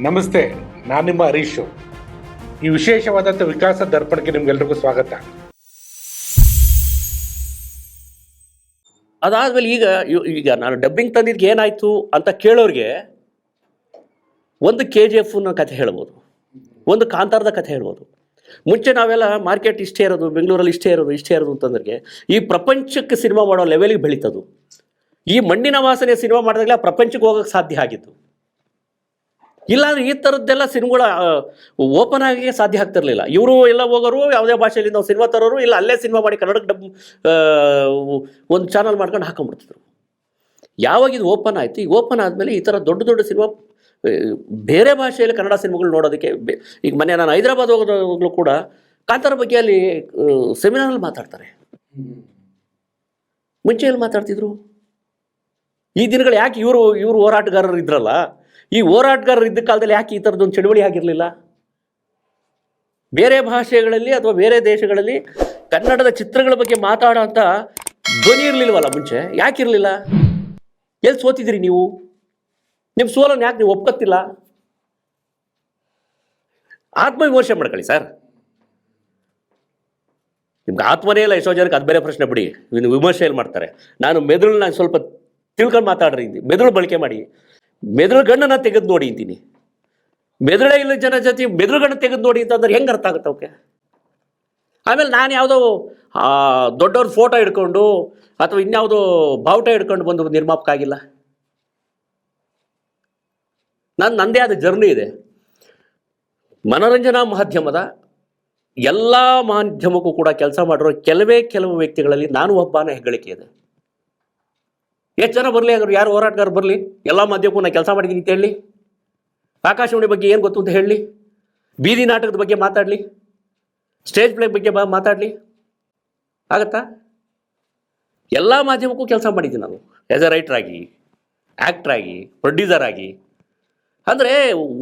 ನಮಸ್ತೆ, ನಾನು ನಿಮ್ಮ ಹರೀಶು. ಈ ವಿಶೇಷವಾದಂಥ ವಿಕಾಸ ದರ್ಪಣಕ್ಕೆ ನಿಮ್ಗೆಲ್ರಿಗೂ ಸ್ವಾಗತ. ಅದಾದಮೇಲೆ ಈಗ ನಾನು ಡಬ್ಬಿಂಗ್ ತಂದಿದ್ದಕ್ಕೆ ಏನಾಯಿತು ಅಂತ ಕೇಳೋರಿಗೆ ಒಂದು KGF ಕಥೆ ಹೇಳ್ಬೋದು, ಒಂದು ಕಾಂತಾರದ ಕಥೆ ಹೇಳ್ಬೋದು. ಮುಂಚೆ ನಾವೆಲ್ಲ ಮಾರ್ಕೆಟ್ ಇಷ್ಟೇ ಇರೋದು, ಬೆಂಗಳೂರಲ್ಲಿ ಇಷ್ಟೇ ಇರೋದು ಅಂತಂದ್ರೆ ಈ ಪ್ರಪಂಚಕ್ಕೆ ಸಿನಿಮಾ ಮಾಡೋ ಲೆವೆಲಿಗೆ ಬೆಳೀತದು. ಈ ಮಣ್ಣಿನ ವಾಸನೆ ಸಿನಿಮಾ ಮಾಡಿದಾಗಲೇ ಪ್ರಪಂಚಕ್ಕೆ ಹೋಗೋಕ್ಕೆ ಸಾಧ್ಯ ಆಗಿತ್ತು. ಇಲ್ಲಾಂದ್ರೆ ಈ ಥರದ್ದೆಲ್ಲ ಸಿನಿಮಾಗಳ ಓಪನ್ ಆಗಿ ಸಾಧ್ಯ ಆಗ್ತಿರ್ಲಿಲ್ಲ. ಇವರು ಎಲ್ಲ ಹೋಗೋರು ಯಾವುದೇ ಭಾಷೆಯಲ್ಲಿ ನಾವು ಸಿನಿಮಾ ತರೋರು, ಇಲ್ಲ ಅಲ್ಲೇ ಸಿನಿಮಾ ಮಾಡಿ ಕನ್ನಡಕ್ಕೆ ಒಂದು ಚಾನಲ್ ಮಾಡ್ಕೊಂಡು ಹಾಕೊಂಡ್ಬಿಡ್ತಿದ್ರು. ಯಾವಾಗ ಇದು ಓಪನ್ ಆಯಿತು, ಈ ಓಪನ್ ಆದಮೇಲೆ ಈ ಥರ ದೊಡ್ಡ ದೊಡ್ಡ ಸಿನಿಮಾ ಬೇರೆ ಭಾಷೆಯಲ್ಲಿ ಕನ್ನಡ ಸಿನಿಮಾಗಳು ನೋಡೋದಕ್ಕೆ ಈಗ ಮೊನ್ನೆ ನಾನು ಹೈದರಾಬಾದ್ ಹೋಗೋದಾಗಲೂ ಕೂಡ ಕಾಂತಾರ ಬಗ್ಗೆ ಅಲ್ಲಿ ಸೆಮಿನಾರಲ್ಲಿ ಮಾತಾಡ್ತಾರೆ. ಮುಂಚೆ ಎಲ್ಲಿ ಮಾತಾಡ್ತಿದ್ರು? ಈ ದಿನಗಳು ಯಾಕೆ ಇವರು ಹೋರಾಟಗಾರರು ಇದ್ರಲ್ಲ, ಈ ಹೋರಾಟಗಾರರು ಇದ್ದ ಕಾಲದಲ್ಲಿ ಯಾಕೆ ಈ ಥರದ್ದೊಂದು ಚಳುವಳಿ ಆಗಿರಲಿಲ್ಲ? ಬೇರೆ ಭಾಷೆಗಳಲ್ಲಿ ಅಥವಾ ಬೇರೆ ದೇಶಗಳಲ್ಲಿ ಕನ್ನಡದ ಚಿತ್ರಗಳ ಬಗ್ಗೆ ಮಾತಾಡೋ ಅಂಥ ಧ್ವನಿ ಇರಲಿಲ್ವಲ್ಲ ಮುಂಚೆ? ಯಾಕೆ ಇರಲಿಲ್ಲ? ಎಲ್ಲಿ ಸೋತಿದ್ರಿ ನೀವು? ನಿಮ್ಮ ಸೋಲನ್ನು ಯಾಕೆ ನೀವು ಒಪ್ಕೊತಿಲ್ಲ? ಆತ್ಮವಿಮರ್ಶೆ ಮಾಡ್ಕೊಳ್ಳಿ ಸರ್. ನಿಮ್ಗೆ ಆತ್ಮನೇ ಇಲ್ಲ ಎಷ್ಟೋ ಜನಕ್ಕೆ, ಅದು ಬೇರೆ ಪ್ರಶ್ನೆ ಬಿಡಿ. ಇನ್ನು ವಿಮರ್ಶೆಯಲ್ಲಿ ಮಾಡ್ತಾರೆ. ನಾನು ಮೆದುಳನ್ನ ಸ್ವಲ್ಪ ತಿಳ್ಕೊಂಡು ಮಾತಾಡ್ರಿ, ಮೆದುಳು ಬಳಕೆ ಮಾಡಿ. ಮೆದುಳುಗಣ್ಣನ್ನು ತೆಗೆದು ನೋಡಿ ಅಂತೀನಿ. ಮೆದುಳೇ ಇಲ್ಲ ಜನ ಜೊತೆ ಮೆದುಳುಗಣ್ಣು ತೆಗೆದು ನೋಡಿ ಅಂತಂದ್ರೆ ಹೆಂಗೆ ಅರ್ಥ ಆಗುತ್ತೆ ಅವಕ್ಕೆ? ಆಮೇಲೆ ನಾನು ಯಾವುದೋ ದೊಡ್ಡವ್ರ ಫೋಟೋ ಹಿಡ್ಕೊಂಡು ಅಥವಾ ಇನ್ಯಾವುದೋ ಬಾವುಟ ಹಿಡ್ಕೊಂಡು ಬಂದು ನಿರ್ಮಾಪಕ ಆಗಿಲ್ಲ. ನನ್ನದೇ ಆದ ಜರ್ನಿ ಇದೆ. ಮನೋರಂಜನಾ ಮಾಧ್ಯಮದ ಎಲ್ಲ ಮಾಧ್ಯಮಕ್ಕೂ ಕೂಡ ಕೆಲಸ ಮಾಡಿರೋ ಕೆಲವು ವ್ಯಕ್ತಿಗಳಲ್ಲಿ ನಾನು ಒಬ್ಬನ ಹೆಗ್ಗಳಿಕೆ ಇದೆ. ಎಷ್ಟು ಜನ ಬರಲಿ, ಆದರೂ ಯಾರು ಹೋರಾಟಗಾರ ಬರಲಿ, ಎಲ್ಲ ಮಾಧ್ಯಮಕ್ಕೂ ನಾನು ಕೆಲಸ ಮಾಡಿದ್ದೀನಿ ಅಂತ ಹೇಳಿ, ಆಕಾಶವಾಣಿ ಬಗ್ಗೆ ಏನು ಗೊತ್ತು ಅಂತ ಹೇಳಿ, ಬೀದಿ ನಾಟಕದ ಬಗ್ಗೆ ಮಾತಾಡಲಿ, ಸ್ಟೇಜ್ ಪ್ಲೇ ಬಗ್ಗೆ ಮಾತಾಡಲಿ, ಆಗತ್ತಾ? ಎಲ್ಲ ಮಾಧ್ಯಮಕ್ಕೂ ಕೆಲಸ ಮಾಡಿದ್ದೀನಿ ನಾನು, ಆ್ಯಸ್ ಎ ರೈಟರ್ ಆಗಿ, ಆ್ಯಕ್ಟ್ರ್ ಆಗಿ, ಪ್ರೊಡ್ಯೂಸರ್ ಆಗಿ. ಅಂದರೆ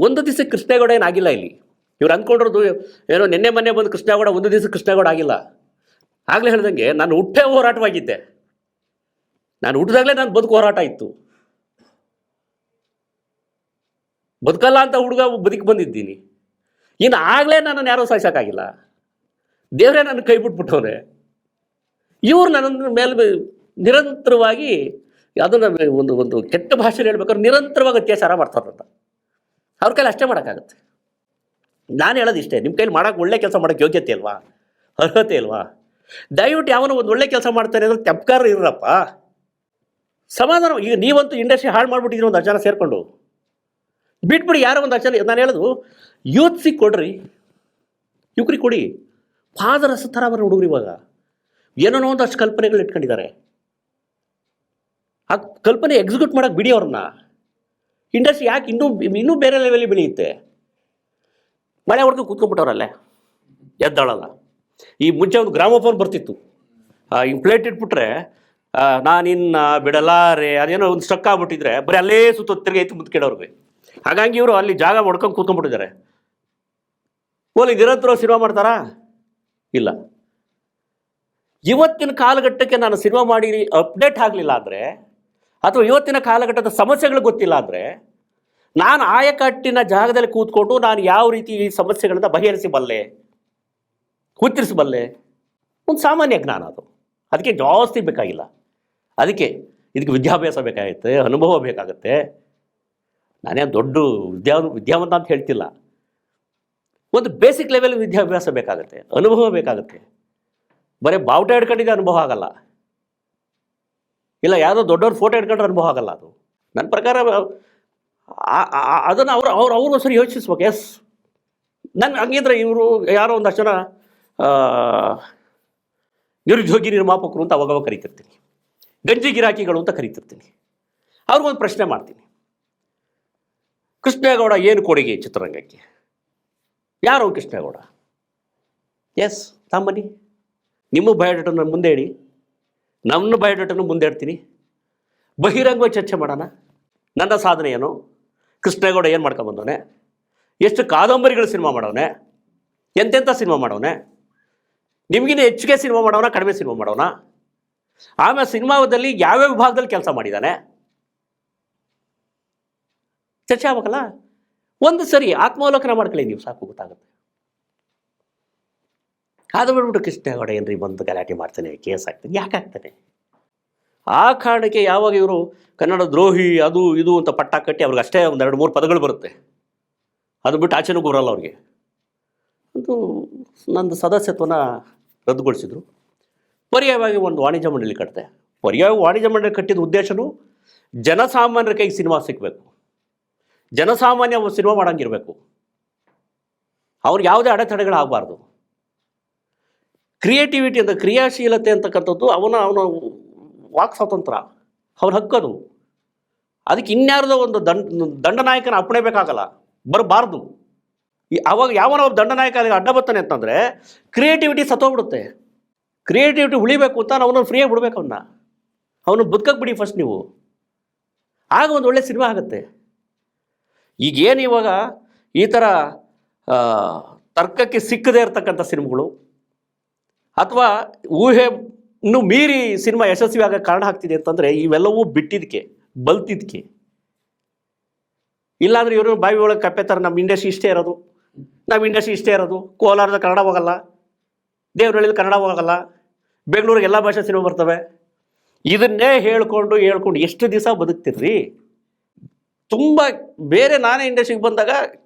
ಒಂದು ದಿವಸ ಕೃಷ್ಣೇಗೌಡ ಏನಾಗಿಲ್ಲ ಇಲ್ಲಿ. ಇವ್ರು ಅಂದ್ಕೊಂಡಿರೋದು ಏನೋ ನಿನ್ನೆ ಮೊನ್ನೆ ಬಂದು ಕೃಷ್ಣೇಗೌಡ, ಒಂದು ದಿವಸ ಕೃಷ್ಣೇಗೌಡ ಆಗಿಲ್ಲ. ಆಗಲೇ ಹೇಳ್ದಂಗೆ ನಾನು ಹುಟ್ಟೇ ಹೋರಾಟವಾಗಿದ್ದೆ. ನಾನು ಹುಟ್ಟಿದಾಗಲೇ ನಾನು ಬದುಕು ಹೋರಾಟ ಇತ್ತು. ಬದುಕಲ್ಲ ಅಂತ ಹುಡುಗ ಬದುಕಿ ಬಂದಿದ್ದೀನಿ. ಇನ್ನು ಆಗಲೇ ನನ್ನನ್ನು ಯಾರೂ ಸಾಯಿಸೋಕ್ಕಾಗಿಲ್ಲ. ದೇವರೇ ನನ್ನ ಕೈ ಬಿಟ್ಬಿಟ್ಟವ್ರೆ. ಇವರು ನನ್ನ ಮೇಲೆ ನಿರಂತರವಾಗಿ ಅದನ್ನು ಒಂದು ಕೆಟ್ಟ ಭಾಷೆಯಲ್ಲಿ ಹೇಳ್ಬೇಕಾದ್ರೆ ನಿರಂತರವಾಗಿ ಅತ್ಯಾಚಾರ ಮಾಡ್ತಾರಂತ. ಅವ್ರ ಕೈಲಿ ಅಷ್ಟೇ ಮಾಡೋಕ್ಕಾಗತ್ತೆ. ನಾನು ಹೇಳೋದು ಇಷ್ಟೇ, ನಿಮ್ಮ ಕೈಲಿ ಮಾಡೋಕೆ ಒಳ್ಳೆ ಕೆಲಸ ಮಾಡೋಕ್ಕೆ ಯೋಗ್ಯತೆ ಅಲ್ವಾ, ಅರ್ಹತೆ ಅಲ್ವಾ? ದಯವಿಟ್ಟು ಯಾವನೋ ಒಂದು ಒಳ್ಳೆ ಕೆಲಸ ಮಾಡ್ತಾನೆ ಅಂದರೆ ತೆಪ್ಕಾರ ಇರಪ್ಪ, ಸಮಾಧಾನ. ಈಗ ನೀವಂತೂ ಇಂಡಸ್ಟ್ರಿ ಹಾಳು ಮಾಡಿಬಿಟ್ಟಿದ್ದೀರಿ ಒಂದು ಜನ ಸೇರಿಕೊಂಡು. ಬಿಟ್ಬಿಡಿ ಯಾರೋ ಒಂದು ಜನ. ನಾನು ಹೇಳೋದು ಯೂತ್ಸಿಗೆ ಕೊಡ್ರಿ, ಯುವಕರಿಗೆ ಕೊಡಿ. ಪಾದರಸ ಥರ ಬರೋ ಹುಡುಗರು ಇವಾಗ ಏನೋ ಒಂದಷ್ಟು ಕಲ್ಪನೆಗಳು ಇಟ್ಕೊಂಡಿದ್ದಾರೆ. ಆ ಕಲ್ಪನೆ ಎಕ್ಸಿಕ್ಯೂಟ್ ಮಾಡೋಕ್ಕೆ ಬಿಡಿ ಅವ್ರನ್ನ. ಇಂಡಸ್ಟ್ರಿ ಯಾಕೆ ಇನ್ನೂ ಬೇರೆ ಲೆವೆಲಿಗೆ ಬೆಳೆಯುತ್ತೆ? ಮಳೆ ಹೊಡೆದು ಕೂತ್ಕೊಂಡ್ಬಿಟ್ಟವ್ರಲ್ಲೇ, ಎದ್ದಾಳಲ್ಲ. ಈ ಮುಂಚೆ ಒಂದು ಗ್ರಾಮೋಫೋನ್ ಬರ್ತಿತ್ತು, ಪ್ಲೇಟ್ ಇಟ್ಬಿಟ್ರೆ ನಾನಿನ್ನ ಬಿಡಲಾರೆ ಅದೇನೋ ಒಂದು ಸ್ಟಕ್ ಆಗ್ಬಿಟ್ಟಿದ್ರೆ ಬರೀ ಅಲ್ಲೇ ಸುತ್ತ ತಿರುಗೈತು ಮುಂದ್ಕೆಡೋರ್ಗೆ. ಹಾಗಾಗಿ ಇವರು ಅಲ್ಲಿ ಜಾಗ ಹೊಡ್ಕೊಂಡು ಕೂತ್ಕೊಂಡ್ಬಿಟ್ಟಿದ್ದಾರೆ. ಓಲಿ ನಿರಂತರ ಸಿನಿಮಾ ಮಾಡ್ತಾರಾ? ಇಲ್ಲ. ಇವತ್ತಿನ ಕಾಲಘಟ್ಟಕ್ಕೆ ನಾನು ಸಿನಿಮಾ ಮಾಡಿ ಅಪ್ಡೇಟ್ ಆಗಲಿಲ್ಲ ಅಂದರೆ, ಅಥವಾ ಇವತ್ತಿನ ಕಾಲಘಟ್ಟದ ಸಮಸ್ಯೆಗಳು ಗೊತ್ತಿಲ್ಲ ಅಂದರೆ, ನಾನು ಆಯಕಟ್ಟಿನ ಜಾಗದಲ್ಲಿ ಕೂತ್ಕೊಂಡು ನಾನು ಯಾವ ರೀತಿ ಈ ಸಮಸ್ಯೆಗಳನ್ನ ಬಗೆಹರಿಸಬಲ್ಲೆ, ಉತ್ತರಿಸಬಲ್ಲೆ, ಒಂದು ಸಾಮಾನ್ಯ ಜ್ಞಾನ ಅದು. ಅದಕ್ಕೆ ಜಾಸ್ತಿ ಬೇಕಾಗಿಲ್ಲ. ಇದಕ್ಕೆ ವಿದ್ಯಾಭ್ಯಾಸ ಬೇಕಾಗುತ್ತೆ, ಅನುಭವ ಬೇಕಾಗುತ್ತೆ. ನಾನೇ ದೊಡ್ಡ ವಿದ್ಯಾವಂತ ಅಂತ ಹೇಳ್ತಿಲ್ಲ. ಒಂದು ಬೇಸಿಕ್ ಲೆವೆಲ್ ವಿದ್ಯಾಭ್ಯಾಸ ಬೇಕಾಗುತ್ತೆ, ಅನುಭವ ಬೇಕಾಗುತ್ತೆ. ಬರೀ ಬಾವುಟ ಹಿಡ್ಕೊಂಡಿದ್ದೆ ಅನುಭವ ಆಗಲ್ಲ, ಇಲ್ಲ ಯಾವುದೋ ದೊಡ್ಡವ್ರ ಫೋಟೋ ಹಿಡ್ಕೊಂಡ್ರೆ ಅನುಭವ ಆಗಲ್ಲ. ಅದು ನನ್ನ ಪ್ರಕಾರ ಅದನ್ನು ಅವ್ರು ಸರಿ ಯೋಚಿಸ್ಬೇಕು. ಎಸ್, ನನ್ನ ಹಂಗಿದ್ರೆ ಇವರು ಯಾರೋ ಒಂದಷ್ಟು ಜನ ನಿರುದ್ಯೋಗಿ ನಿರ್ಮಾಪಕರು ಅಂತ ಅವಾಗ ಕರಿತಿರ್ತೀನಿ, ಗಂಜಿ ಗಿರಾಕಿಗಳು ಅಂತ ಕರಿತಿರ್ತೀನಿ. ಅವ್ರಿಗೊಂದು ಪ್ರಶ್ನೆ ಮಾಡ್ತೀನಿ, ಕೃಷ್ಣೇಗೌಡ ಏನು ಕೊಡುಗೆ ಚಿತ್ರರಂಗಕ್ಕೆ? ಯಾರು ಕೃಷ್ಣೇಗೌಡ? ಎಸ್, ತಮ್ಮನಿ ನಿಮ್ಮ ಬಯೋಡೇಟನ್ನು ಮುಂದೆ ಇಡಿ, ನನ್ನ ಬಯೋಡೇಟನ್ನು ಮುಂದೆ ಇಡ್ತೀನಿ, ಬಹಿರಂಗವಾಗಿ ಚರ್ಚೆ ಮಾಡೋಣ. ನನ್ನ ಸಾಧನೆ ಏನು, ಕೃಷ್ಣೇಗೌಡ ಏನು ಮಾಡ್ಕೊಂಬಂದವನೆ, ಎಷ್ಟು ಕಾದಂಬರಿಗಳು ಸಿನಿಮಾ ಮಾಡವನೆ, ಎಂತೆಂಥ ಸಿನಿಮಾ ಮಾಡವನೆ, ನಿಮಗಿನ್ನ ಹೆಚ್ಚಿಗೆ ಸಿನಿಮಾ ಮಾಡೋಣ, ಕಡಿಮೆ ಸಿನಿಮಾ ಮಾಡೋಣ, ಆಮೇಲೆ ಸಿನಿಮಾದಲ್ಲಿ ಯಾವ್ಯಾವ ವಿಭಾಗದಲ್ಲಿ ಕೆಲಸ ಮಾಡಿದ್ದಾನೆ, ಚರ್ಚೆ ಆಗ್ಬೇಕಲ್ಲ. ಒಂದು ಸರಿ ಆತ್ಮಾವಲೋಕನ ಮಾಡ್ಕೊಳ್ಳಿ, ನೀವು ಸಾಕು ಗೊತ್ತಾಗುತ್ತೆ. ಅದು ಬಿಟ್ಬಿಟ್ಟು ಕೃಷ್ಣೇಗೌಡ ಏನ್ರಿ ಬಂದು ಗಲಾಟೆ ಮಾಡ್ತಾನೆ, ಕೇಸ್ ಆಗ್ತಾನೆ, ಯಾಕೆ ಆಗ್ತಾನೆ? ಆ ಕಾರಣಕ್ಕೆ ಯಾವಾಗ ಇವರು ಕನ್ನಡ ದ್ರೋಹಿ ಅದು ಇದು ಅಂತ ಪಟ್ಟ ಕಟ್ಟಿ ಅವ್ರಿಗೆ ಅಷ್ಟೇ ಒಂದು 2-3 ಪದಗಳು ಬರುತ್ತೆ, ಅದು ಬಿಟ್ಟು ಆಚೆನೂ ಬರಲ್ಲ ಅವ್ರಿಗೆ. ಅದು ನಂದು ಸದಸ್ಯತ್ವನ ರದ್ದುಗೊಳಿಸಿದ್ರು. ಪರ್ಯಾಯವಾಗಿ ಒಂದು ವಾಣಿಜ್ಯ ಮಂಡಳಿ ಕಟ್ಟಿದೆ. ಪರ್ಯಾಯ ವಾಣಿಜ್ಯ ಮಂಡಳಿ ಕಟ್ಟಿದ ಉದ್ದೇಶನೂ ಜನಸಾಮಾನ್ಯರ ಕೈಗೆ ಸಿನಿಮಾ ಸಿಗಬೇಕು, ಜನಸಾಮಾನ್ಯ ಸಿನಿಮಾ ಮಾಡೋಂಗಿರಬೇಕು, ಅವ್ರಿಗೆ ಯಾವುದೇ ಅಡೆತಡೆಗಳಾಗಬಾರ್ದು. ಕ್ರಿಯೇಟಿವಿಟಿ ಅಂತ, ಕ್ರಿಯಾಶೀಲತೆ ಅಂತಕ್ಕಂಥದ್ದು ಅವನ ವಾಕ್ ಸ್ವಾತಂತ್ರ್ಯ, ಅವ್ರ ಹಕ್ಕದು. ಅದಕ್ಕೆ ಇನ್ಯಾರ್ದೋ ಒಂದು ದಂಡನಾಯಕನ ಅಪ್ಪಣೆ ಬೇಕಾಗಲ್ಲ, ಬರಬಾರ್ದು. ಅವಾಗ ಯಾವನೋ ದಂಡನಾಯಕ ಅದಕ್ಕೆ ಅಡ್ಡ ಬರ್ತಾನೆ ಅಂತಂದರೆ ಕ್ರಿಯೇಟಿವಿಟಿ ಸತ್ತೋಗ್ಬಿಡುತ್ತೆ. ಕ್ರಿಯೇಟಿವಿಟಿ ಉಳಿಬೇಕು ಅಂತ ಅವನನ್ನು ಫ್ರೀಯಾಗಿ ಬಿಡ್ಬೇಕು, ಅವನು ಬದುಕಕ್ಕೆ ಬಿಡಿ ಫಸ್ಟ್ ನೀವು, ಆಗ ಒಂದು ಒಳ್ಳೆ ಸಿನಿಮಾ ಆಗುತ್ತೆ. ಈಗೇನು ಇವಾಗ ಈ ಥರ ತರ್ಕಕ್ಕೆ ಸಿಕ್ಕದೇ ಇರತಕ್ಕಂಥ ಸಿನಿಮಾಗಳು ಅಥವಾ ಊಹೆಯನ್ನು ಮೀರಿ ಸಿನಿಮಾ ಯಶಸ್ವಿ ಆಗೋ ಕಾರಣ ಆಗ್ತಿದೆ ಅಂತಂದರೆ ಇವೆಲ್ಲವೂ ಬಿಟ್ಟಿದ್ದಕ್ಕೆ, ಬಲ್ತಿದ್ದಕ್ಕೆ. ಇಲ್ಲಾಂದರೆ ಇವರು ಬಾವಿ ಒಳಗೆ ಕಪ್ಪೆತಾರೆ, ನಮ್ಮ ಇಂಡಸ್ಟ್ರಿ ಇಷ್ಟೇ ಇರೋದು, ಕೋಲಾರದ ಕನ್ನಡ ಹೋಗಲ್ಲ, ದೇವರಹಳ್ಳಿಲಿ ಕನ್ನಡ ಹೋಗಲ್ಲ, ಬೆಂಗಳೂರಿಗೆ ಎಲ್ಲ ಭಾಷೆ ಸಿನಿಮಾ ಬರ್ತವೆ. ಇದನ್ನೇ ಹೇಳ್ಕೊಂಡು ಎಷ್ಟು ದಿವಸ ಬದುಕ್ತಿರ್ರಿ? ತುಂಬ ಬೇರೆ ನಾನೇ ಇಂಡಸ್ಟ್ರಿಗೆ ಬಂದಾಗ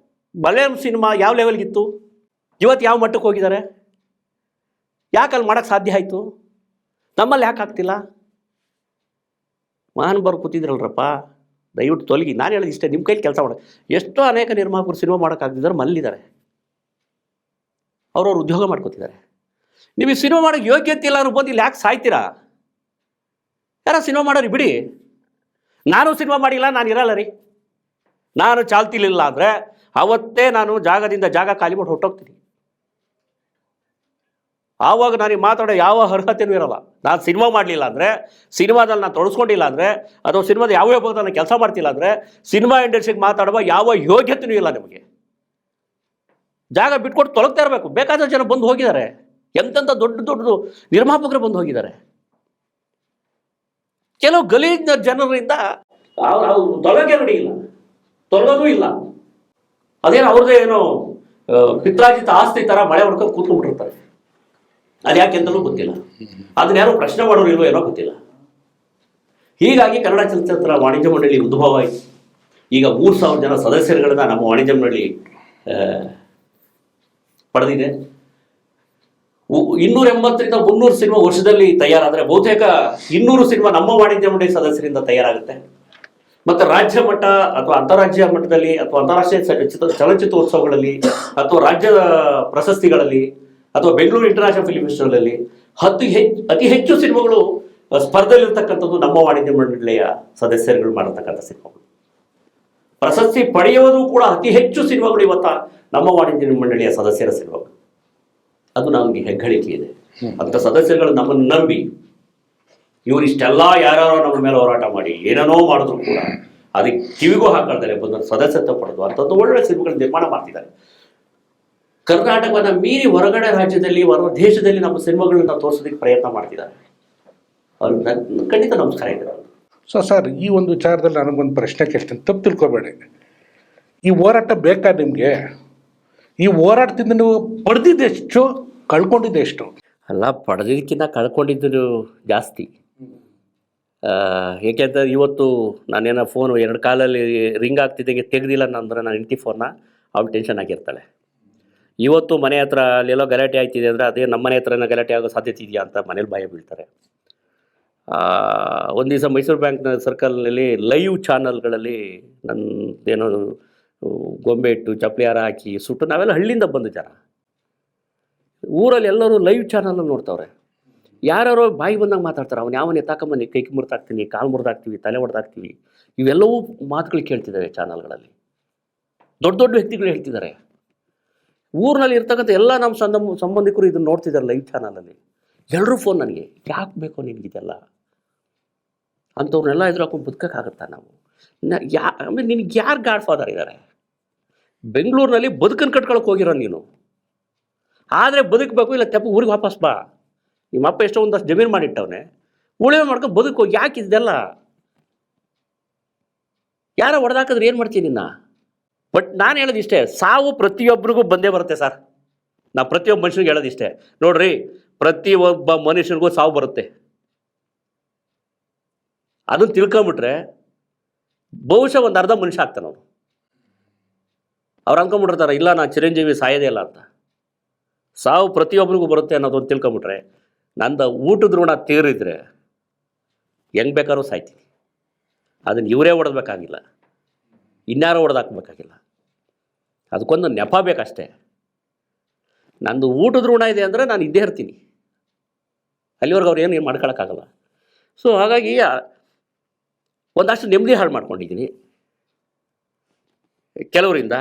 ಮಲಯಾಳಂ ಸಿನಿಮಾ ಯಾವ ಲೆವೆಲ್ಗಿತ್ತು, ಇವತ್ತು ಯಾವ ಮಟ್ಟಕ್ಕೆ ಹೋಗಿದ್ದಾರೆ? ಯಾಕೆ ಅಲ್ಲಿ ಮಾಡೋಕ್ಕೆ ಸಾಧ್ಯ ಆಯಿತು? ನಮ್ಮಲ್ಲಿ ಯಾಕೆ ಆಗ್ತಿಲ್ಲ? ಮಹಾನುಭಾವರು ಕೂತಿದ್ರಲ್ರಪ್ಪ, ದಯವಿಟ್ಟು ತೊಲಗಿ. ನಾನು ಹೇಳೋದು ಇಷ್ಟೇ, ನಿಮ್ಮ ಕೈಲಿ ಕೆಲಸ ಮಾಡೋದು. ಎಷ್ಟೋ ಅನೇಕ ನಿರ್ಮಾಪಕರು ಸಿನಿಮಾ ಮಾಡೋಕ್ಕಾಗ್ತಿದ್ದಾರೆ, ಮಲ್ಲಿದ್ದಾರೆ, ಅವ್ರವ್ರು ಉದ್ಯೋಗ ಮಾಡ್ಕೋತಿದ್ದಾರೆ. ನಿಮಗೆ ಸಿನಿಮಾ ಮಾಡೋಕ್ಕೆ ಯೋಗ್ಯತೆ ಇಲ್ಲ, ಅವ್ರು ಬಂದು ಇಲ್ಲಿ ಯಾಕೆ ಸಾಯ್ತೀರಾ? ಯಾರೋ ಸಿನಿಮಾ ಮಾಡೋರಿ ಬಿಡಿ. ನಾನು ಸಿನಿಮಾ ಮಾಡಿಲ್ಲ, ನಾನು ಇರಲ್ಲ ರೀ. ನಾನು ಚಾಲ್ತಿಲಿಲ್ಲ ಅಂದರೆ ಅವತ್ತೇ ನಾನು ಜಾಗದಿಂದ ಜಾಗ ಖಾಲಿ ಮಾಡಿ ಹೊರಟೋಗ್ತೀನಿ. ಆವಾಗ ನನಗೆ ಮಾತಾಡೋ ಯಾವ ಅರ್ಹತೆಯೂ ಇರಲ್ಲ. ನಾನು ಸಿನಿಮಾ ಮಾಡಲಿಲ್ಲ ಅಂದರೆ, ಸಿನಿಮಾದಲ್ಲಿ ನಾನು ತೊಡಸ್ಕೊಂಡಿಲ್ಲ ಅಂದರೆ, ಅಥವಾ ಸಿನಿಮಾದ ಯಾವ ಭಾಗದಲ್ಲಿ ನಾನು ಕೆಲಸ ಮಾಡ್ತಿಲ್ಲ ಅಂದರೆ, ಸಿನಿಮಾ ಇಂಡಸ್ಟ್ರಿಗೆ ಮಾತಾಡುವ ಯಾವ ಯೋಗ್ಯತೆಯೂ ಇಲ್ಲ ನಿಮಗೆ. ಜಾಗ ಬಿಟ್ಕೊಟ್ಟು ತೊಲಗ್ತಾ ಇರಬೇಕು. ಬೇಕಾದ ಜನ ಬಂದು ಹೋಗಿದ್ದಾರೆ, ಎಂತೆಂಥ ದೊಡ್ಡ ನಿರ್ಮಾಪಕರು ಬಂದು ಹೋಗಿದ್ದಾರೆ. ಕೆಲವು ಗಲೀಜ್ ಜನರಿಂದ ತೊಲಗೆ ನಡೆಯಿಲ್ಲ, ತೊಲಗನೂ ಇಲ್ಲ. ಅದೇನೋ ಅವ್ರದ್ದೇ ಏನೋ ಪಿತ್ರಾಜಿತ ಆಸ್ತಿ ಥರ ಮಳೆ ಹೊಡ್ಕೊಂಡು ಕೂತ್ಕೊಂಡ್ಬಿಟ್ಟಿರ್ತಾರೆ. ಅದು ಯಾಕೆಂತಲೂ ಗೊತ್ತಿಲ್ಲ, ಅದನ್ನ ಯಾರು ಪ್ರಶ್ನೆ ಮಾಡೋರು ಇಲ್ವೋ ಏನೋ ಗೊತ್ತಿಲ್ಲ. ಹೀಗಾಗಿ ಕನ್ನಡ ಚಲನಚಿತ್ರ ವಾಣಿಜ್ಯ ಮಂಡಳಿ ಉದ್ಭವ ಆಯಿತು. ಈಗ 3000 ಜನ ಸದಸ್ಯರುಗಳನ್ನ ನಮ್ಮ ವಾಣಿಜ್ಯ ಮಂಡಳಿ ಪಡೆದಿದೆ. 280ರಿಂದ 300 ಸಿನಿಮಾ ವರ್ಷದಲ್ಲಿ ತಯಾರಾದರೆ ಬಹುತೇಕ 200 ಸಿನಿಮಾ ನಮ್ಮ ವಾಣಿಜ್ಯ ಮಂಡಳಿ ಸದಸ್ಯರಿಂದ ತಯಾರಾಗುತ್ತೆ. ಮತ್ತು ರಾಜ್ಯ ಮಟ್ಟ ಅಥವಾ ಅಂತಾರಾಜ್ಯ ಮಟ್ಟದಲ್ಲಿ ಅಥವಾ ಅಂತಾರಾಷ್ಟ್ರೀಯ ಚಲನಚಿತ್ರೋತ್ಸವಗಳಲ್ಲಿ ಅಥವಾ ರಾಜ್ಯದ ಪ್ರಶಸ್ತಿಗಳಲ್ಲಿ ಅಥವಾ ಬೆಂಗಳೂರು ಇಂಟರ್ನ್ಯಾಷನಲ್ ಫಿಲ್ಮ್ ಫೆಸ್ಟಿವಲಲ್ಲಿ ಅತಿ ಹೆಚ್ಚು ಸಿನಿಮಾಗಳು ಸ್ಪರ್ಧೆಯಲ್ಲಿರ್ತಕ್ಕಂಥದ್ದು ನಮ್ಮ ವಾಣಿಜ್ಯ ಮಂಡಳಿಯ ಸದಸ್ಯರುಗಳು ಮಾಡತಕ್ಕಂಥ ಸಿನಿಮಾಗಳು. ಪ್ರಶಸ್ತಿ ಪಡೆಯುವುದು ಕೂಡ ಅತಿ ಹೆಚ್ಚು ಸಿನಿಮಾಗಳು ಇವತ್ತ ನಮ್ಮ ವಾಣಿಜ್ಯ ಮಂಡಳಿಯ ಸದಸ್ಯರ ಸಿನಿಮಾಗಳು. ಅದು ನಮಗೆ ಹೆಗ್ಗಳಿಕೆ ಇದೆ. ಅಂಥ ಸದಸ್ಯರುಗಳು ನಮ್ಮನ್ನು ನಂಬಿ ಇವರು ಇಷ್ಟೆಲ್ಲ ಯಾರೋ ನಮ್ಮ ಮೇಲೆ ಹೋರಾಟ ಮಾಡಿ ಏನೇನೋ ಮಾಡಿದ್ರು ಕೂಡ ಅದಕ್ಕೆ ಕಿವಿಗೂ ಹಾಕೊಳ್ತಾರೆ, ಬಂದು ಸದಸ್ಯತ್ವ ಪಡೆದು ಅಂಥದ್ದು ಒಳ್ಳೆ ಸಿನಿಮಾಗಳು ನಿರ್ಮಾಣ ಮಾಡ್ತಿದ್ದಾರೆ. ಕರ್ನಾಟಕವನ್ನು ಮೀರಿ ಹೊರಗಡೆ ರಾಜ್ಯದಲ್ಲಿ, ಹೊರ ದೇಶದಲ್ಲಿ ನಮ್ಮ ಸಿನಿಮಾಗಳನ್ನ ತೋರಿಸೋದಕ್ಕೆ ಪ್ರಯತ್ನ ಮಾಡ್ತಿದ್ದಾರೆ. ಅವ್ರಿಗೆ ಖಂಡಿತ ನಮಸ್ಕಾರ ಇದೆ. ಸರ್, ಈ ಒಂದು ವಿಚಾರದಲ್ಲಿ ನನಗೊಂದು ಪ್ರಶ್ನೆ ಕೇಳ್ತೀನಿ, ತಪ್ಪು ತಿಳ್ಕೊಬೇಡಿ. ಈ ಹೋರಾಟ ಬೇಕಾ ನಿಮಗೆ? ಈ ಹೋರಾಟದಿಂದ ನೀವು ಪಡೆದಿದ್ದೆಷ್ಟು, ಕಳ್ಕೊಂಡಿದ್ದೆಷ್ಟು? ಅಲ್ಲ, ಪಡೆದಿದ್ದಕ್ಕಿಂತ ಕಳ್ಕೊಂಡಿದ್ದು ಜಾಸ್ತಿ. ಏಕೆಂದರೆ ಇವತ್ತು ನಾನೇನೋ ಫೋನು 2 ಕಾಲಲ್ಲಿ ರಿಂಗ್ ಆಗ್ತಿದ್ದಂಗೆ ತೆಗೆದಿಲ್ಲ ಅಂದರೆ ನಾನು ಹೆಂಡತಿ ಫೋನ್ನ ಅವಳು ಟೆನ್ಷನ್ ಆಗಿರ್ತಾಳೆ. ಇವತ್ತು ಮನೆ ಹತ್ರ ಅಲ್ಲೆಲ್ಲೋ ಗಲಾಟೆ ಆಗ್ತಿದೆ ಅಂದರೆ ಅದೇ ನಮ್ಮ ಮನೆ ಹತ್ರನ ಗಲಾಟೆ ಆಗೋ ಸಾಧ್ಯತೆ ಇದೆಯಾ ಅಂತ ಮನೇಲಿ ಭಯ ಬೀಳ್ತಾರೆ. ಒಂದು ದಿವಸ ಮೈಸೂರು ಬ್ಯಾಂಕ್ನ ಸರ್ಕಲ್ನಲ್ಲಿ ಲೈವ್ ಚಾನಲ್ಗಳಲ್ಲಿ ಏನೋ ಗೊಂಬೆ ಇಟ್ಟು ಚಪ್ಪಲಿ ಹಾರ ಹಾಕಿ ಸುಟ್ಟು, ನಾವೆಲ್ಲ ಹಳ್ಳಿಯಿಂದ ಬಂದ ಜನ, ಊರಲ್ಲಿ ಎಲ್ಲರೂ ಲೈವ್ ಚಾನಲ್ ನೋಡ್ತಾವ್ರೆ. ಯಾರ್ಯಾರೋ ಬಾಯಿ ಬಂದಂಗೆ ಮಾತಾಡ್ತಾರೆ. ಅವನು ಯಾವನ್ನೇ ತಾಕಂಬನ್ನಿ, ಕೈ ಮುರಿದಾಕ್ತೀನಿ, ಕಾಲು ಮುರಿದಾಕ್ತೀವಿ, ತಲೆ ಹೊಡೆದಾಕ್ತೀವಿ, ಇವೆಲ್ಲವೂ ಮಾತುಗಳು ಕೇಳ್ತಿದ್ದಾವೆ ಚಾನಲ್ಗಳಲ್ಲಿ. ದೊಡ್ಡ ವ್ಯಕ್ತಿಗಳು ಹೇಳ್ತಿದ್ದಾರೆ. ಊರಿನಲ್ಲಿ ಇರ್ತಕ್ಕಂಥ ಎಲ್ಲ ನಮ್ಮ ಸಂಬಂಧಿಕರು ಇದನ್ನು ನೋಡ್ತಿದ್ದಾರೆ ಲೈವ್ ಚಾನಲಲ್ಲಿ. ಎಲ್ಲರೂ ಫೋನ್ ನನಗೆ, ಯಾಕೆ ಬೇಕೋ ನಿನಗಿದೆಲ್ಲ ಅಂಥವ್ರನ್ನೆಲ್ಲ ಎದುರು ಹಾಕೊಂಡು ಬದುಕೋಕ್ಕಾಗುತ್ತಾ ನಾವು? ಆಮೇಲೆ ನಿನಗೆ ಯಾರು ಗಾಡ್ ಫಾದರ್ ಇದ್ದಾರೆ? ಬೆಂಗಳೂರಿನಲ್ಲಿ ಬದುಕನ್ನು ಕಟ್ಕೊಳಕ್ಕೆ ಹೋಗಿರೋ ನೀನು. ಆದರೆ ಬದುಕಬೇಕು, ಇಲ್ಲ ತೆಪ್ಪ ಊರಿಗೆ ವಾಪಸ್ ಬಾ. ನಿಮ್ಮ ಅಪ್ಪ ಎಷ್ಟೋ ಒಂದಷ್ಟು ಜಮೀನು ಮಾಡಿಟ್ಟವನೆ, ಉಳಿಮೆ ಮಾಡ್ಕೊಂಡು ಬದುಕು. ಯಾಕೆ ಇದೆಲ್ಲ? ಯಾರೋ ಹೊಡೆದಾಕಿದ್ರೆ ಏನು ಮಾಡ್ತೀನಿ? ನಿನ್ನ ಬಟ್ ನಾನು ಹೇಳೋದಿಷ್ಟೇ, ಸಾವು ಪ್ರತಿಯೊಬ್ಬರಿಗೂ ಬಂದೇ ಬರುತ್ತೆ ಸರ್. ನಾವು ಪ್ರತಿಯೊಬ್ಬ ಮನುಷ್ಯನಿಗೆ ಹೇಳೋದಿಷ್ಟೇ, ನೋಡ್ರಿ ಪ್ರತಿಯೊಬ್ಬ ಮನುಷ್ಯನಿಗೂ ಸಾವು ಬರುತ್ತೆ. ಅದನ್ನು ತಿಳ್ಕೊಂಬಿಟ್ರೆ ಬಹುಶಃ ಒಂದು ಅರ್ಧ ಮನುಷ್ಯ ಆಗ್ತಾನೆ ಅವನು. ಅವ್ರು ಅಂದ್ಕೊಂಬಿಟ್ಟಿರ್ತಾರೆ ಇಲ್ಲ ನಾನು ಚಿರಂಜೀವಿ ಸಾಯೋದೇ ಇಲ್ಲ ಅಂತ. ಸಾವು ಪ್ರತಿಯೊಬ್ಬರಿಗೂ ಬರುತ್ತೆ ಅನ್ನೋದೊಂದು ತಿಳ್ಕೊಂಬಿಟ್ರೆ ನಂದು ಊಟದ ಋಣ ತೀರಿದ್ರೆ ಹೆಂಗೆ ಬೇಕಾದ್ರೂ ಸಾಯ್ತೀನಿ. ಅದನ್ನು ಇವರೇ ಹೊಡೆದ್ಬೇಕಾಗಿಲ್ಲ, ಇನ್ಯಾರೋ ಹೊಡೆದಾಕಬೇಕಾಗಿಲ್ಲ. ಅದಕ್ಕೊಂದು ನೆಪ ಬೇಕಷ್ಟೇ. ನಂದು ಊಟದ ಋಣ ಇದೆ ಅಂದರೆ ನಾನು ಇದ್ದೇ ಇರ್ತೀನಿ, ಅಲ್ಲಿವರೆಗೂ ಅವ್ರು ಏನು ಮಾಡ್ಕೊಳಕ್ಕಾಗಲ್ಲ. ಸೊ ಹಾಗಾಗಿ ಒಂದಷ್ಟು ನೆಮ್ಮದಿ ಹಾಳು ಮಾಡ್ಕೊಂಡಿದ್ದೀನಿ ಕೆಲವರಿಂದ,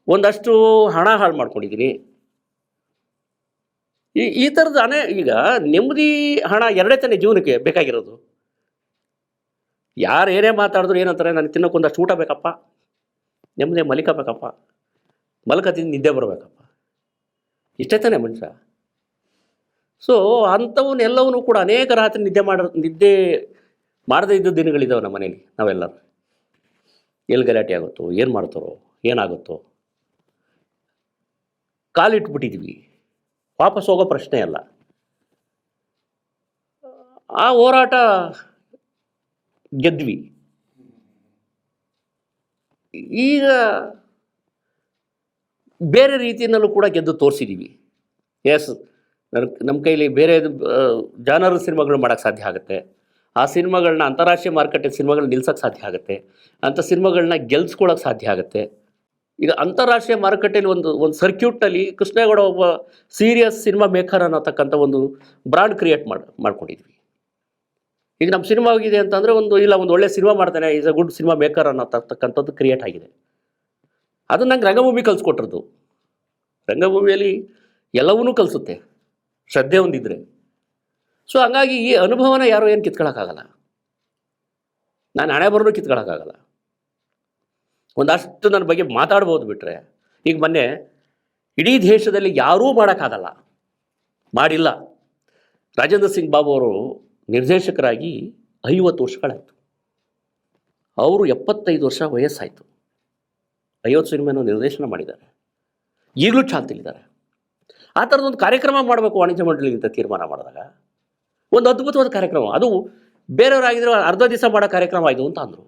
ಒಂದಷ್ಟು ಹಣ ಹಾಳು ಮಾಡ್ಕೊಂಡಿದ್ದೀನಿ. ಈ ಥರದ ಈಗ ನೆಮ್ಮದಿ ಹಣ ಎರಡೇ ತಾನೇ ಜೀವನಕ್ಕೆ ಬೇಕಾಗಿರೋದು. ಯಾರು ಏನೇ ಮಾತಾಡಿದ್ರು ಏನಂತಾರೆ, ನನಗೆ ತಿನ್ನೋಕ್ಕೊಂದಷ್ಟು ಊಟ ಬೇಕಪ್ಪ, ನೆಮ್ಮದಿ ಮಲಿಕಬೇಕಪ್ಪ, ಮಲ್ಕದಿಂದ ನಿದ್ದೆ ಬರಬೇಕಪ್ಪ, ಇಷ್ಟೇ ತಾನೇ ಮನುಷ್ಯ. ಸೊ ಅಂಥವನ್ನೆಲ್ಲವನ್ನೂ ಕೂಡ ಅನೇಕ ರಾತ್ರಿ ನಿದ್ದೆ ಮಾಡದೇ ಇದ್ದ ದಿನಗಳಿದ್ದಾವೆ ನಮ್ಮ ಮನೇಲಿ. ನಾವೆಲ್ಲರೂ ಎಲ್ಲಿ ಗಲಾಟೆ ಆಗುತ್ತೋ, ಏನು ಮಾಡ್ತಾರೋ, ಏನಾಗುತ್ತೋ, ಕಾಲಿಟ್ಬಿಟ್ಟಿದ್ವಿ, ವಾಪಸ್ ಹೋಗೋ ಪ್ರಶ್ನೆ ಅಲ್ಲ. ಆ ಹೋರಾಟ ಗೆದ್ವಿ. ಈಗ ಬೇರೆ ರೀತಿಯಲ್ಲೂ ಕೂಡ ಗೆದ್ದು ತೋರಿಸಿದ್ದೀವಿ. ಎಸ್, ನಮ್ಮ ಕೈಲಿ ಬೇರೆ ಜಾನರ್ ಸಿನಿಮಾಗಳು ಮಾಡೋಕ್ಕೆ ಸಾಧ್ಯ ಆಗುತ್ತೆ. ಆ ಸಿನಿಮಾಗಳನ್ನ ಅಂತಾರಾಷ್ಟ್ರೀಯ ಮಾರ್ಕೆಟಿಗೆ ಸಿನಿಮಾಗಳನ್ನ ನಿಲ್ಸೋಕ್ಕೆ ಸಾಧ್ಯ ಆಗುತ್ತೆ. ಅಂಥ ಸಿನಿಮಾಗಳನ್ನ ಗೆಲ್ಸ್ಕೊಳ್ಳೋಕೆ ಸಾಧ್ಯ ಆಗುತ್ತೆ. ಈಗ ಅಂತಾರಾಷ್ಟ್ರೀಯ ಮಾರುಕಟ್ಟೆಯಲ್ಲಿ ಒಂದು ಸರ್ಕ್ಯೂಟ್ನಲ್ಲಿ ಕೃಷ್ಣೇಗೌಡ ಒಬ್ಬ ಸೀರಿಯಸ್ ಸಿನಿಮಾ ಮೇಕರ್ ಅನ್ನೋತಕ್ಕಂಥ ಒಂದು ಬ್ರ್ಯಾಂಡ್ ಕ್ರಿಯೇಟ್ ಮಾಡ್ಕೊಂಡಿದ್ವಿ. ಈಗ ನಮ್ಮ ಸಿನಿಮಾ ಆಗಿದೆ ಅಂತಂದರೆ ಒಂದು ಒಳ್ಳೆ ಸಿನಿಮಾ ಮಾಡ್ತಾನೆ, is a good cinema maker ಅನ್ನೋತಕ್ಕಂಥದ್ದು ಕ್ರಿಯೇಟ್ ಆಗಿದೆ. ಅದು ನಂಗೆ ರಂಗಭೂಮಿ ಕಲಿಸ್ಕೊಟ್ರದ್ದು. ರಂಗಭೂಮಿಯಲ್ಲಿ ಎಲ್ಲವನ್ನೂ ಕಲಿಸುತ್ತೆ ಶ್ರದ್ಧೆ ಹೊಂದಿದ್ರೆ. ಸೊ ಹಂಗಾಗಿ ಈ ಅನುಭವನ ಯಾರೋ ಏನು ಕಿತ್ಕೊಳ್ಳೋಕ್ಕಾಗಲ್ಲ, ನಾನು ಹಣೆ ಬರೋದು ಕಿತ್ಕೊಳ್ಳೋಕ್ಕಾಗಲ್ಲ. ಒಂದಷ್ಟು ನನ್ನ ಬಗ್ಗೆ ಮಾತಾಡ್ಬೋದು ಬಿಟ್ಟರೆ, ಈಗ ಮೊನ್ನೆ ಇಡೀ ದೇಶದಲ್ಲಿ ಯಾರೂ ಮಾಡೋಕ್ಕಾಗಲ್ಲ, ಮಾಡಿಲ್ಲ. ರಾಜೇಂದ್ರ ಸಿಂಗ್ ಬಾಬು ಅವರು ನಿರ್ದೇಶಕರಾಗಿ 50 ವರ್ಷಗಳಾಯಿತು. ಅವರು 75 ವರ್ಷ ವಯಸ್ಸಾಯಿತು. 50 ಸಿನಿಮಾನ ನಿರ್ದೇಶನ ಮಾಡಿದ್ದಾರೆ, ಈಗಲೂ ಚಾಲ್ತಿಲಿದ್ದಾರೆ. ಆ ಥರದೊಂದು ಕಾರ್ಯಕ್ರಮ ಮಾಡಬೇಕು ವಾಣಿಜ್ಯ ಮಂಡಳಿಗಿಂತ ತೀರ್ಮಾನ ಮಾಡಿದಾಗ ಒಂದು ಅದ್ಭುತವಾದ ಕಾರ್ಯಕ್ರಮ. ಅದು ಬೇರೆಯವರಾಗಿದ್ದರೆ ಅರ್ಧ ದಿವಸ ಮಾಡೋ ಕಾರ್ಯಕ್ರಮ ಆಯಿತು ಅಂತ ಅಂದರು.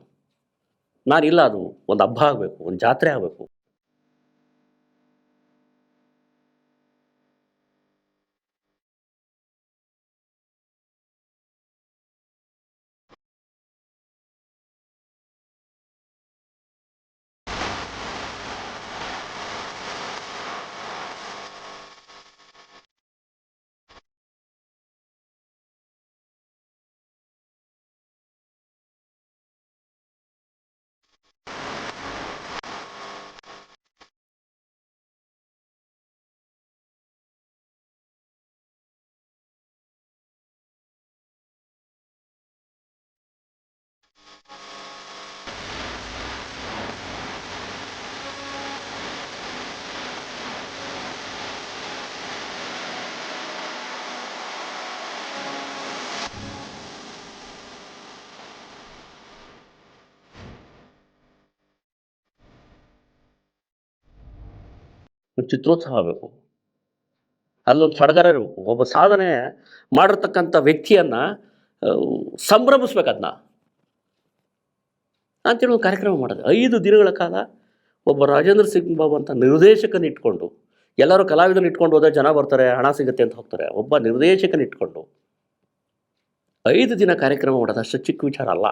ನಾನಿಲ್ಲ, ಅದು ಒಂದು ಹಬ್ಬ ಆಗಬೇಕು, ಒಂದು ಜಾತ್ರೆ ಆಗಬೇಕು. ಒಂದು ಚಿತ್ರೋತ್ಸವ ಆಗಬೇಕು, ಅಲ್ಲೊಂದು ಸಡಗರ ಇರಬೇಕು. ಒಬ್ಬ ಸಾಧನೆ ಮಾಡಿರ್ತಕ್ಕಂಥ ವ್ಯಕ್ತಿಯನ್ನು ಸಂಭ್ರಮಿಸ್ಬೇಕು ಅದನ್ನ ಅಂತೇಳಿ ಒಂದು ಕಾರ್ಯಕ್ರಮ ಮಾಡೋದು. 5 ದಿನಗಳ ಕಾಲ ಒಬ್ಬ ರಾಜೇಂದ್ರ ಸಿಂಗ್ ಬಾಬು ಅಂತ ನಿರ್ದೇಶಕನ ಇಟ್ಕೊಂಡು, ಎಲ್ಲರೂ ಕಲಾವಿದನ ಇಟ್ಕೊಂಡು ಹೋದರೆ ಜನ ಬರ್ತಾರೆ, ಹಣ ಸಿಗುತ್ತೆ ಅಂತ ಹೋಗ್ತಾರೆ. ಒಬ್ಬ ನಿರ್ದೇಶಕನ ಇಟ್ಕೊಂಡು 5 ದಿನ ಕಾರ್ಯಕ್ರಮ ಮಾಡೋದು ಅಷ್ಟು ಚಿಕ್ಕ ವಿಚಾರ ಅಲ್ಲ.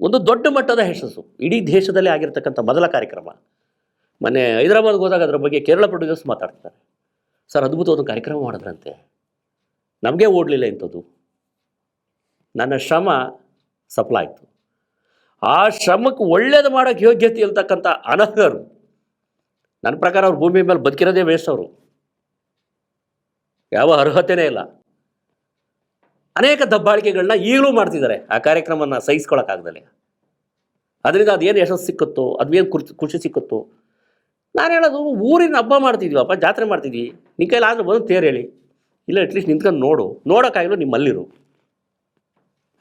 ಒಂದು ದೊಡ್ಡ ಮಟ್ಟದ ಯಶಸ್ಸು, ಇಡೀ ದೇಶದಲ್ಲೇ ಆಗಿರ್ತಕ್ಕಂಥ ಮೊದಲ ಕಾರ್ಯಕ್ರಮ. ಮೊನ್ನೆ ಹೈದರಾಬಾದ್ಗೆ ಹೋದಾಗ ಅದರ ಬಗ್ಗೆ ಕೇರಳ ಪ್ರೊಡ್ಯೂಸರ್ಸ್ ಮಾತಾಡ್ತಾರೆ, ಸರ್ ಅದ್ಭುತವಾದ ಕಾರ್ಯಕ್ರಮ ಮಾಡಿದ್ರಂತೆ, ನಮಗೆ ಓಡಲಿಲ್ಲ ಇಂಥದ್ದು. ನನ್ನ ಶ್ರಮ ಸಫಲ ಆಯಿತು. ಆ ಶ್ರಮಕ್ಕೆ ಒಳ್ಳೇದು ಮಾಡೋಕ್ಕೆ ಯೋಗ್ಯತೆ ಇರ್ತಕ್ಕಂಥ ಅನರ್ಹರು, ನನ್ನ ಪ್ರಕಾರ ಅವ್ರು ಭೂಮಿ ಮೇಲೆ ಬದುಕಿರೋದೇ ವೇಸ್ಟ್. ಅವರು ಯಾವ ಅರ್ಹತೆಯೇ ಇಲ್ಲ. ಅನೇಕ ದಬ್ಬಾಳಿಕೆಗಳನ್ನ ಈಗಲೂ ಮಾಡ್ತಿದ್ದಾರೆ ಆ ಕಾರ್ಯಕ್ರಮನ ಸಹಿಸ್ಕೊಳಕ್ಕಾಗ್ದಲೆ. ಅದರಿಂದ ಅದೇನು ಯಶಸ್ಸು ಸಿಕ್ಕುತ್ತೋ, ಅದೇನು ಖುಷಿ ಸಿಕ್ಕುತ್ತೋ. ನಾನು ಹೇಳೋದು, ಊರಿನ ಹಬ್ಬ ಮಾಡ್ತಿದ್ವಪ್ಪ, ಜಾತ್ರೆ ಮಾಡ್ತಿದ್ವಿ, ನಿಮ್ಮ ಕೈಲಿ ಆದರೂ ಬಂದು ತೇರು ಹೇಳಿ, ಇಲ್ಲ ಅಟ್ಲೀಸ್ಟ್ ನಿಂತ್ಕೊಂಡು ನೋಡೋಕ್ಕಾಗಲು ನಿಮ್ಮಲ್ಲಿರು.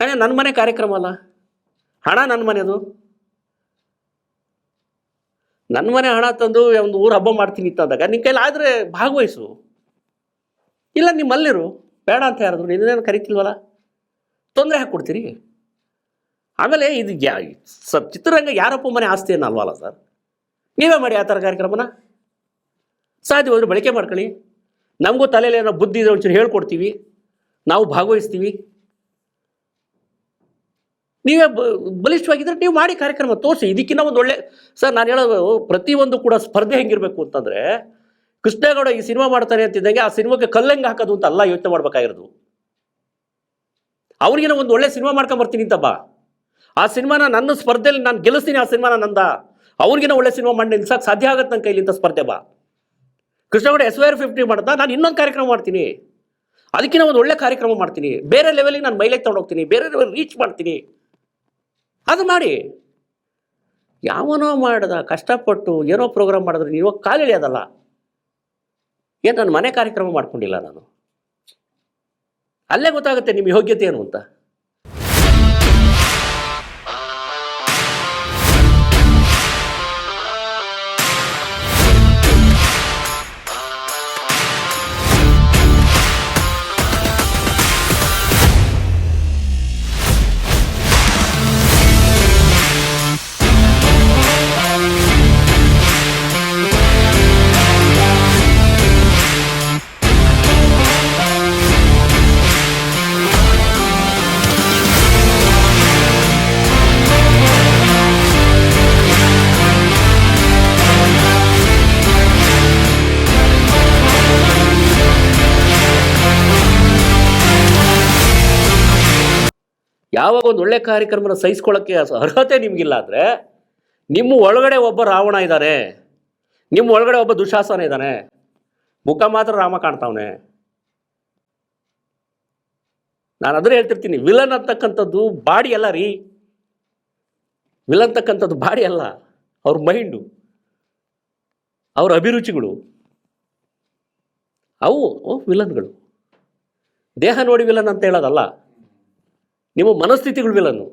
ನನ್ನ ಮನೆ ಕಾರ್ಯಕ್ರಮ ಅಲ್ಲ, ಹಣ ನನ್ನ ಮನೆಯದು, ನನ್ನ ಮನೆ ಹಣ ತಂದು ಒಂದು ಊರು ಹಬ್ಬ ಮಾಡ್ತೀನಿ ಅಂದಾಗ ನಿನ್ನ ಕೈಲಿ ಆದರೆ ಭಾಗವಹಿಸು, ಇಲ್ಲ ನಿಮ್ಮಲ್ಲಿರು, ಬೇಡ ಅಂತ ಯಾರಾದ್ರು ನಿನ್ನೇನು ಕರಿತಿಲ್ವಲ್ಲ, ತೊಂದರೆ ಹಾಕ್ಕೊಡ್ತೀರಿ. ಆಮೇಲೆ ಇದು ಚಿತ್ರರಂಗ ಯಾರಪ್ಪ ಮನೆ ಆಸ್ತಿ ಏನಲ್ವಲ್ಲ ಸರ್, ನೀವೇ ಮಾಡಿ ಆ ಥರ ಕಾರ್ಯಕ್ರಮನ. ಸಾಧ್ಯವಾದ್ರೆ ಬಳಕೆ ಮಾಡ್ಕೊಳ್ಳಿ, ನಮಗೂ ತಲೆಯಲ್ಲಿ ಏನೋ ಬುದ್ಧಿ ಇದೆ ಒಂಚೂರು ಹೇಳ್ಕೊಡ್ತೀವಿ, ನಾವು ಭಾಗವಹಿಸ್ತೀವಿ. ನೀವೇ ಬಲಿಷ್ಠವಾಗಿದ್ದರೆ ನೀವು ಮಾಡಿ ಕಾರ್ಯಕ್ರಮ ತೋರಿಸಿ. ಇದಕ್ಕಿಂತ ಒಂದು ಒಳ್ಳೆ ಸರ್, ನಾನು ಹೇಳೋದು ಪ್ರತಿಯೊಂದು ಕೂಡ ಸ್ಪರ್ಧೆ ಹೆಂಗಿರಬೇಕು ಅಂತಂದರೆ, ಕೃಷ್ಣೇಗೌಡ ಈ ಸಿನಿಮಾ ಮಾಡ್ತಾನೆ ಅಂತಿದ್ದಂಗೆ ಆ ಸಿನಿಮಾಕ್ಕೆ ಕಲ್ಲಂಗೆ ಹಾಕೋದು ಅಂತ ಅಲ್ಲ ಯೋಚನೆ ಮಾಡ್ಬೇಕಾಗಿರೋದು. ಅವ್ರಿಗಿನ ಒಂದು ಒಳ್ಳೆ ಸಿನಿಮಾ ಮಾಡ್ಕೊಂಬರ್ತೀನಿ ಅಂತ ಬಾ, ಆ ಸಿನಿಮಾನ ನನ್ನ ಸ್ಪರ್ಧೆಯಲ್ಲಿ ನಾನು ಗೆಲ್ಲಿಸ್ತೀನಿ, ಆ ಸಿನಿಮಾನ ನಂದ, ಅವ್ರಿಗಿನ ಒಳ್ಳೆ ಸಿನಿಮಾ ಮಾಡಿ ನಿಲ್ಸಕ್ಕೆ ಸಾಧ್ಯ ಆಗುತ್ತೆ ನನ್ನ ಕೈಲಿಂದ ಸ್ಪರ್ಧೆ ಬಾ. ಕೃಷ್ಣೇಗೌಡ SYR50 ಮಾಡ್ತಾ ನಾನು ಇನ್ನೊಂದು ಕಾರ್ಯಕ್ರಮ ಮಾಡ್ತೀನಿ, ಅದಕ್ಕಿಂತ ಒಂದು ಒಳ್ಳೆ ಕಾರ್ಯಕ್ರಮ ಮಾಡ್ತೀನಿ, ಬೇರೆ ಲೆವೆಲಿಗೆ ನಾನು ಮೈಲೇಜ್ ತೊಗೊಂಡೋಗ್ತೀನಿ, ಬೇರೆ ಲೆವೆಲ್ ರೀಚ್ ಮಾಡ್ತೀನಿ. ಅದು ಮಾಡಿ. ಯಾವನೋ ಮಾಡ್ದ ಕಷ್ಟಪಟ್ಟು ಏನೋ ಪ್ರೋಗ್ರಾಮ್ ಮಾಡಿದ್ರೆ ನೀವು ಕಾಲು ಎಳೆಯೋದಲ್ಲ. ಏನು ನನ್ನ ಮನೆ ಕಾರ್ಯಕ್ರಮ ಮಾಡ್ಕೊಂಡಿಲ್ಲ ನಾನು, ಅಲ್ಲೇ ಗೊತ್ತಾಗುತ್ತೆ ನಿಮ್ಮ ಯೋಗ್ಯತೆ ಏನು ಅಂತ. ಯಾವಾಗ ಒಂದು ಒಳ್ಳೆ ಕಾರ್ಯಕ್ರಮನ ಸಹಿಸ್ಕೊಳ್ಳೋಕ್ಕೆ ಅರ್ಹತೆ ನಿಮಗಿಲ್ಲ ಅಂದರೆ, ನಿಮ್ಮ ಒಳಗಡೆ ಒಬ್ಬ ರಾವಣ ಇದ್ದಾನೆ, ನಿಮ್ಮ ಒಳಗಡೆ ಒಬ್ಬ ದುಶಾಸನ ಇದ್ದಾನೆ, ಮುಖ ಮಾತ್ರ ರಾಮ ಕಾಣ್ತಾವನೆ. ನಾನು ಅದನ್ನೇ ಹೇಳ್ತಿರ್ತೀನಿ, ವಿಲನ್ ಅಂತಕ್ಕಂಥದ್ದು ಬಾಡಿ ಅಲ್ಲ ರೀ, ವಿಲನ್ ಅಂತಕ್ಕಂಥದ್ದು ಬಾಡಿ ಅಲ್ಲ, ಅವ್ರ ಮೈಂಡು, ಅವ್ರ ಅಭಿರುಚಿಗಳು, ಅವು ವಿಲನ್ಗಳು. ದೇಹ ನೋಡಿ ವಿಲನ್ ಅಂತ ಹೇಳೋದಲ್ಲ, ನಿಮ್ಮ ಮನಸ್ಥಿತಿಗಳು ವಿಲನ್ನು.